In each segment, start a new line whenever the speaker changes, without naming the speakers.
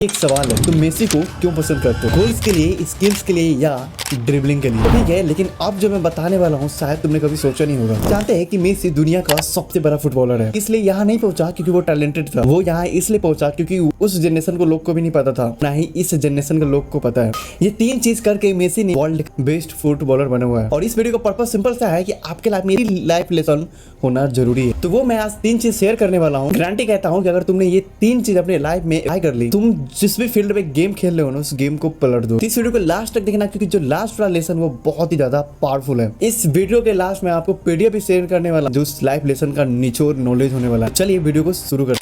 एक सवाल है, तुम मेसी को क्यों पसंद करते हो? गोल्स के लिए, स्किल्स के लिए या ड्रिबलिंग के लिए? ठीक है, लेकिन अब जो मैं बताने वाला हूँ शायद तुमने कभी सोचा नहीं होगा। जानते हैं कि मेसी दुनिया का सबसे बड़ा फुटबॉलर है। इसलिए यहाँ नहीं पहुंचा क्योंकि वो टैलेंटेड था, वो यहाँ इसलिए पहुंचा क्योंकि उस जनरेशन को लोग को भी नहीं पता था, ना ही इस जनरेशन के लोग को पता है। ये तीन चीज करके मेसी ने वर्ल्ड बेस्ट फुटबॉलर बना हुआ है। और इस वीडियो का पर्पज सिंपल सा है कि आपके लाइफ में लाइफ लेसन होना जरूरी है। तो वो मैं आज तीन चीज शेयर करने वाला हूँ। गारंटी कहता हूँ कि अगर तुमने ये तीन चीज अपने लाइफ में अप्लाई कर ली, तुम जिस भी फील्ड में गेम खेल रहे हो ना, उस गेम को पलट दो। इस वीडियो को लास्ट तक देखना क्योंकि जो लास्ट वाला लेसन वो बहुत ही ज्यादा पावरफुल है। इस वीडियो के लास्ट में आपको पीडीएफ भी शेयर करने वाला जो उस लाइफ लेसन का निचोड़ नॉलेज होने वाला है। चलिए वीडियो को शुरू कर।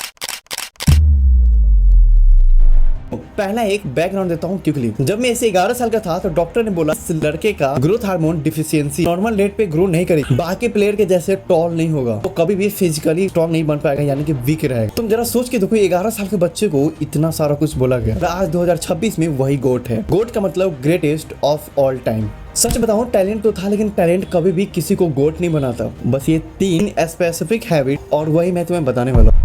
पहला एक बैकग्राउंड देता हूँ क्विकली। जब मैं ऐसे 11 साल का था तो डॉक्टर ने बोला इस लड़के का growth hormone deficiency normal rate पे ग्रो नहीं करेगी, बाकी प्लेयर के जैसे टॉल नहीं होगा, तो कभी भी फिजिकली स्ट्रॉन्ग नहीं बन पाएगा, यानी कि वीक रहेगा। तुम जरा सोच के देखो, 11 साल के बच्चे को इतना सारा कुछ बोला गया। आज 2026 में वही गोट है। गोट का मतलब ग्रेटेस्ट ऑफ ऑल टाइम। सच बताऊं, टैलेंट तो था, लेकिन टैलेंट कभी भी किसी को गोट नहीं बनाता। बस ये तीन स्पेसिफिक हैबिट, और वही मैं तुम्हें बताने वाला हूँ।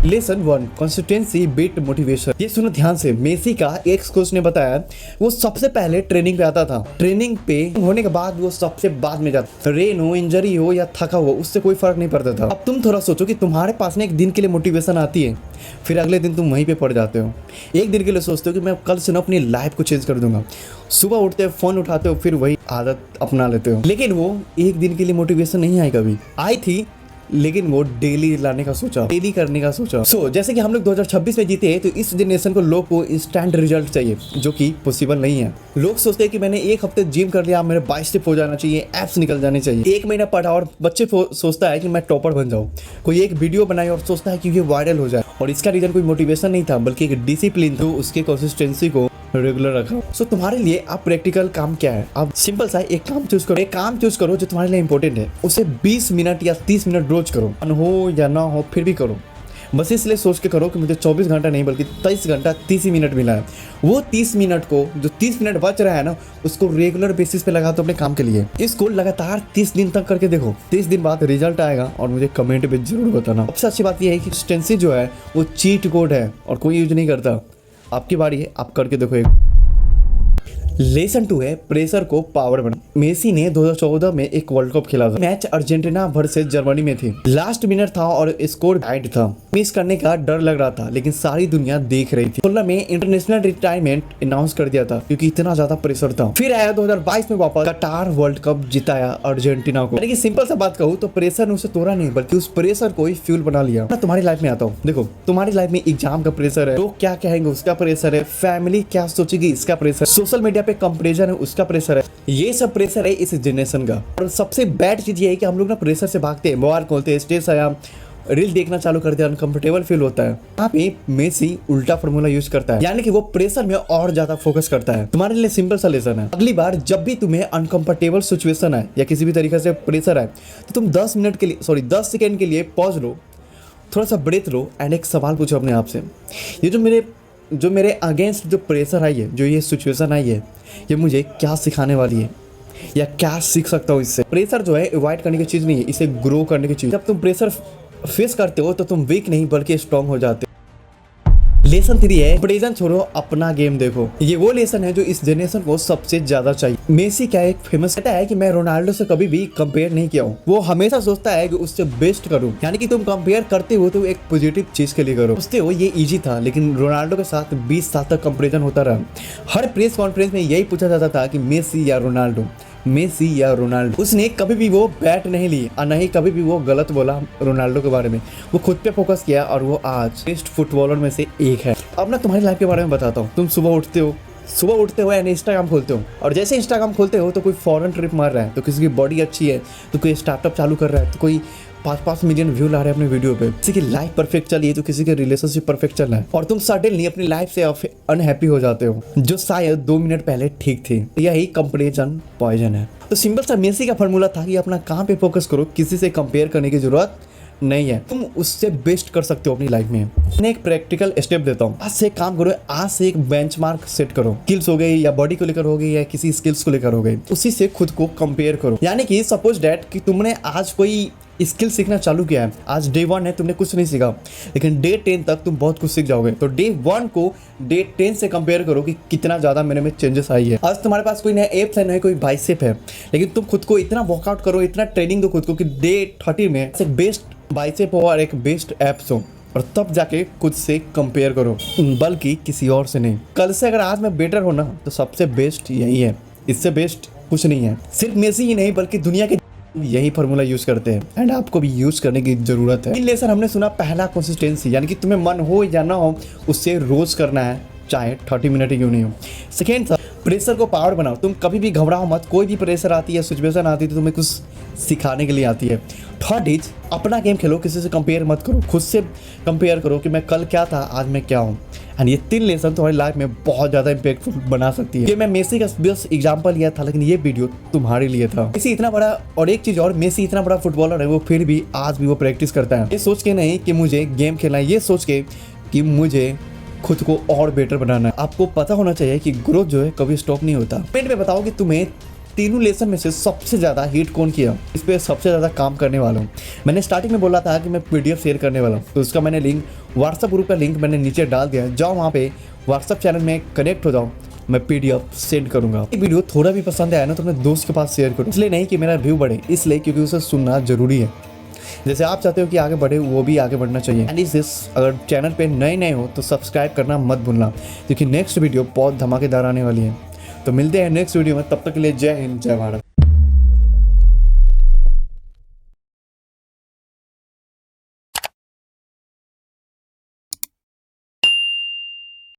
Lesson 1, consistency beat motivation. ये सुनो ध्यान से। मेसी का एक कोच ने बताया वो सबसे पहले ट्रेनिंग पे आता था। ट्रेनिंग पे होने के बाद वो सबसे बाद में जाता। रेन हो, इंजरी हो या थका हो, उससे कोई फर्क नहीं पड़ता था। अब तुम थोड़ा सोचो कि तुम्हारे पास ना एक दिन के लिए मोटिवेशन आती है, फिर अगले दिन तुम वहीं पे पड़ जाते हो। एक दिन के लिए सोचते हो कि मैं कल से ना अपनी लाइफ को चेंज कर दूंगा। सुबह उठते हो, फोन उठाते हो, फिर वही आदत अपना लेते हो। लेकिन वो एक दिन के लिए मोटिवेशन नहीं आई, कभी आई थी, लेकिन वो डेली लाने का सोचा, डेली करने का सोचा। जैसे कि हम लोग 2026 में जीते हैं, तो इस जनरेशन को लोग को इंस्टेंट रिजल्ट चाहिए, जो कि पॉसिबल नहीं है। लोग सोचते हैं कि मैंने एक हफ्ते जिम कर लिया, मेरे बाइसेप हो जाना चाहिए, एप्स निकल जाने चाहिए। एक महीना पढ़ा और बच्चे सोचता है कि मैं टॉपर बन जाऊं। कोई एक वीडियो बनाए और सोचता है कि ये वायरल हो जाए, और इसका रीजन कोई मोटिवेशन नहीं था, बल्कि एक डिसिप्लिन तो उसके कंसिस्टेंसी को रेगुलर रखा। तुम्हारे लिए अब प्रैक्टिकल काम क्या है? अब सिंपल सा एक काम चूज करो। एक काम चूज करो जो तुम्हारे लिए इंपॉर्टेंट है, उसे 20 मिनट या 30 मिनट रोज करो। हो या ना हो फिर भी करो। बस इसलिए सोच के करो कि मुझे 24 घंटा नहीं बल्कि 23 घंटा 30 मिनट मिला है। वो 30 मिनट को, जो 30 मिनट बच रहा है ना, उसको रेगुलर बेसिस पे लगा दो अपने काम के लिए। इसको लगातार 30 दिन तक करके देखो। 30 दिन बाद रिजल्ट आएगा और मुझे कमेंट पे जरूर बताना। सबसे अच्छी बात यह है कि कंसिस्टेंसी जो है वो चीट कोड है और कोई यूज नहीं करता। आपकी बारी है, आप करके देखो। एक लेसन 2 है प्रेशर को पावर बना। मेसी ने 2014 में एक वर्ल्ड कप खेला था। मैच अर्जेंटीना वर्सेस जर्मनी में थी। लास्ट मिनट था और स्कोर टाइट था। मिस करने का डर लग रहा था, लेकिन सारी दुनिया देख रही थी। 2016 में इंटरनेशनल रिटायरमेंट अनाउंस कर दिया था क्योंकि इतना ज्यादा प्रेशर था। फिर आया 2022 में वापस कटार वर्ल्ड कप जिताया अर्जेंटीना को। लेकिन सिंपल सा बात कहूँ तो प्रेशर ने उसे तोड़ा नहीं, बल्कि उस प्रेशर को ही फ्यूल बना लिया। मैं तुम्हारी लाइफ में आता हूँ। देखो, तुम्हारी लाइफ में एग्जाम का प्रेशर है, लोग क्या कहेंगे उसका प्रेशर है, फैमिली क्या सोचेगी इसका प्रेशर, सोशल मीडिया पे कंपैरिजन है उसका प्रेशर है। ये सब प्रेशर है इस जनरेशन का। और सबसे बैड चीज ये है कि हम लोग ना प्रेशर से भागते हैं, मोबाइल खोलते हैं, स्ट्रेस आया, रील देखना चालू करते हैं, अनकंफर्टेबल फील होता है। यहाँ पे मेसी उल्टा फॉर्मूला यूज करता है, यानी कि वो प्रेशर में और ज्यादा फोकस करता है। तुम्हारे लिए सिंपल सा लेसन है, अगली बार जब भी तुम्हें अनकंफर्टेबल सिचुएशन है या किसी भी तरीके से प्रेशर है, तो तुम 10 सेकंड के लिए पॉज लो, थोड़ा सा ब्रेथ लो एंड एक सवाल पूछो अपने आप से, ये जो मेरे अगेंस्ट जो प्रेशर आई है, जो ये सिचुएशन आई है, ये मुझे क्या सिखाने वाली है या क्या सीख सकता हूँ इससे। प्रेशर जो है अवॉइड करने की चीज़ नहीं है, इसे ग्रो करने की चीज़। जब तुम प्रेशर फेस करते हो तो तुम वीक नहीं बल्कि स्ट्रांग हो जाते हो। लेसन 3 है प्रेजेंट छोड़ो, अपना गेम देखो। ये वो लेसन है जो इस जनरेशन को सबसे ज्यादा चाहिए। मेसी क्या एक फेमस कहता है कि मैं रोनाल्डो से कभी भी कंपेयर नहीं किया हूँ। वो हमेशा सोचता है कि उससे बेस्ट करूँ, यानी कि तुम कंपेयर करते हो तो एक पॉजिटिव चीज के लिए करो। सोचते हो ये इजी था, लेकिन रोनाल्डो के साथ 20 साल तक कंपेरिजन होता रहा। हर प्रेस कॉन्फ्रेंस में यही पूछा जाता था कि मेसी या रोनाल्डो, मेसी या रोनाल्डो। उसने कभी भी वो बैट नहीं ली और नहीं कभी भी वो गलत बोला रोनाल्डो के बारे में। वो खुद पे फोकस किया और वो आज बेस्ट फुटबॉलर में से एक है। अब ना तुम्हारी लाइफ के बारे में बताता हूँ। तुम सुबह उठते हो यानी इंस्टाग्राम खोलते हो, और जैसे इंस्टाग्राम खोलते हो तो कोई फॉरेन ट्रिप मार रहा है, तो किसी की बॉडी अच्छी है, तो कोई स्टार्टअप चालू कर रहा है, तो कोई 5 मिलियन व्यू ला रहे हैं अपने वीडियो पे। किसी की लाइफ परफेक्ट चली है तो किसी के रिलेशनशिप परफेक्ट चल रहा है, और तुम सडनली अपनी लाइफ से अनहैप्पी हो जाते हो, जो शायद 2 मिनट पहले ठीक थी। यही कंपैरिजन पॉइजन है। तो सिंपल सा मेसी का फॉर्मूला था कि अपना काम पे फोकस करो, किसी से कंपेयर करने की जरूरत नहीं है। तुम उससे बेस्ट कर सकते हो अपनी लाइफ में। मैं एक प्रैक्टिकल स्टेप देता हूँ। आज से एक काम करो, आज से एक बेंचमार्क सेट करो। स्किल्स हो गई या बॉडी को लेकर हो गई या किसी स्किल्स को लेकर हो गई, उसी से खुद को कंपेयर करो। यानी कि सपोज दैट कि तुमने आज कोई स्किल सीखना चालू किया है, आज डे 1 है, तुमने कुछ नहीं सीखा, लेकिन डे 10 तक तुम बहुत कुछ सीख जाओगे। तो डे 1 को डे 10 से कंपेयर करो कि कितना ज़्यादा मेरे में चेंजेस आई है। आज तुम्हारे पास कोई नया एप्स है, ना कोई बाइसेप है, लेकिन तुम खुद को इतना वर्कआउट करो, इतना ट्रेनिंग दो खुद को कि डे 30 में एक बेस्ट बाइसेप हो और एक बेस्ट एप्स हो, और तब जाके खुद से कंपेयर करो, बल्कि किसी और से नहीं। कल से अगर आज में बेटर हो ना, तो सबसे बेस्ट यही है, इससे बेस्ट कुछ नहीं है। सिर्फ मेसी ही नहीं बल्कि दुनिया के यही फार्मूला यूज करते हैं, एंड आपको भी यूज करने की जरूरत है। इन लेसन हमने सुना, पहला कंसिस्टेंसी, यानी कि तुम्हें मन हो या ना हो उससे रोज करना है, चाहे 30 मिनट ही क्यों नहीं हो। सेकेंड था, प्रेशर को पावर बनाओ। तुम कभी भी घबराओ मत, कोई भी प्रेशर आती है, सिचुएशन आती है तो तुम्हें कुछ सिखाने के लिए आती है। थर्ड इज, अपना गेम खेलो, किसी से कंपेयर मत करो, खुद से कंपेयर करो कि मैं कल क्या था, आज मैं क्या हूँ। एंड ये 3 लेसन तुम्हारी लाइफ में बहुत ज़्यादा इम्पैक्टफुल बना सकती है। ये मैं मेसी का बस एग्जाम्पल लिया था, लेकिन ये वीडियो तुम्हारे लिए था। मेसी इतना बड़ा, और एक चीज़ और, मेसी इतना बड़ा फुटबॉलर है, वो फिर भी आज भी वो प्रैक्टिस करता है, ये सोच के नहीं कि मुझे गेम खेलना है, ये सोच के कि मुझे खुद को और बेटर बनाना है। आपको पता होना चाहिए कि ग्रोथ जो है कभी स्टॉप नहीं होता। कमेंट में बताओ कि तुम्हें तीनों लेसन में से सबसे ज़्यादा हिट कौन किया, इस पर सबसे ज़्यादा काम करने वाला हूँ। मैंने स्टार्टिंग में बोला था कि मैं PDF शेयर करने वाला हूँ, तो उसका मैंने लिंक, व्हाट्सअप ग्रुप का लिंक मैंने नीचे डाल दिया है। जाओ वहाँ पे व्हाट्सअप चैनल में कनेक्ट हो जाओ, मैं PDF सेंड करूँगा। ये वीडियो थोड़ा भी पसंद आया ना तो अपने दोस्त के पास शेयर करो, इसलिए नहीं कि मेरा व्यू बढ़े, इसलिए क्योंकि उसे सुनना जरूरी है। जैसे आप चाहते हो कि आगे बढ़े, वो भी आगे बढ़ना चाहिए। एंड इस अगर चैनल पे नए हो तो सब्सक्राइब करना मत भूलना, क्योंकि नेक्स्ट वीडियो बहुत धमाकेदार आने वाली है। तो मिलते हैं नेक्स्ट वीडियो में, तब तक के लिए जय हिंद, जय भारत।